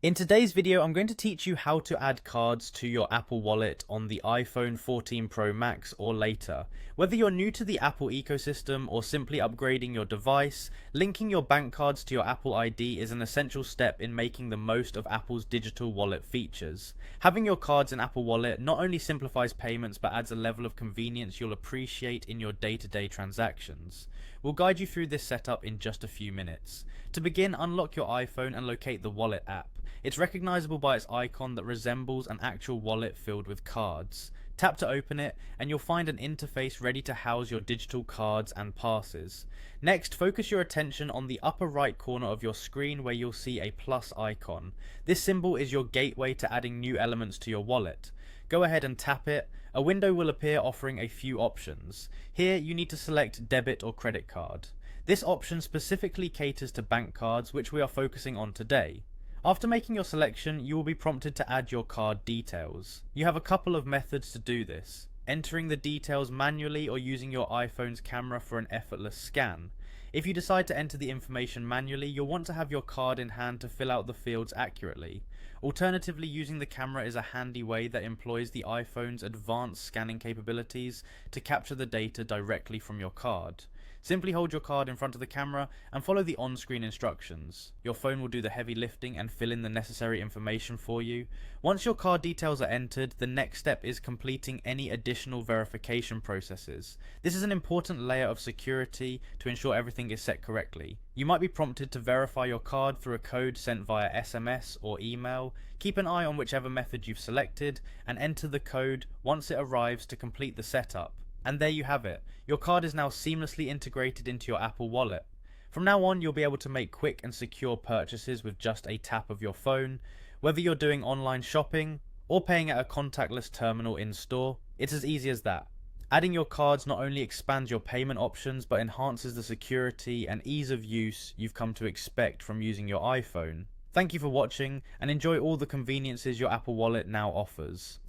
In today's video, I'm going to teach you how to add cards to your Apple Wallet on the iPhone 14 Pro Max or later. Whether you're new to the Apple ecosystem or simply upgrading your device, linking your bank cards to your Apple ID is an essential step in making the most of Apple's digital wallet features. Having your cards in Apple Wallet not only simplifies payments but adds a level of convenience you'll appreciate in your day-to-day transactions. We'll guide you through this setup in just a few minutes. To begin, unlock your iPhone and locate the Wallet app. It's recognizable by its icon that resembles an actual wallet filled with cards. Tap to open it and you'll find an interface ready to house your digital cards and passes. Next, focus your attention on the upper right corner of your screen where you'll see a plus icon. This symbol is your gateway to adding new elements to your wallet. Go ahead and tap it. A window will appear offering a few options. Here you need to select debit or credit card. This option specifically caters to bank cards, which we are focusing on today. After making your selection, you will be prompted to add your card details. You have a couple of methods to do this: entering the details manually or using your iPhone's camera for an effortless scan. If you decide to enter the information manually, you'll want to have your card in hand to fill out the fields accurately. Alternatively, using the camera is a handy way that employs the iPhone's advanced scanning capabilities to capture the data directly from your card. Simply hold your card in front of the camera and follow the on-screen instructions. Your phone will do the heavy lifting and fill in the necessary information for you. Once your card details are entered, the next step is completing any additional verification processes. This is an important layer of security to ensure everything is set correctly. You might be prompted to verify your card through a code sent via SMS or email. Keep an eye on whichever method you've selected and enter the code once it arrives to complete the setup. And there you have it. Your card is now seamlessly integrated into your Apple Wallet. From now on, you'll be able to make quick and secure purchases with just a tap of your phone. Whether you're doing online shopping or paying at a contactless terminal in store, it's as easy as that. Adding your cards not only expands your payment options but enhances the security and ease of use you've come to expect from using your iPhone. Thank you for watching and enjoy all the conveniences your Apple Wallet now offers.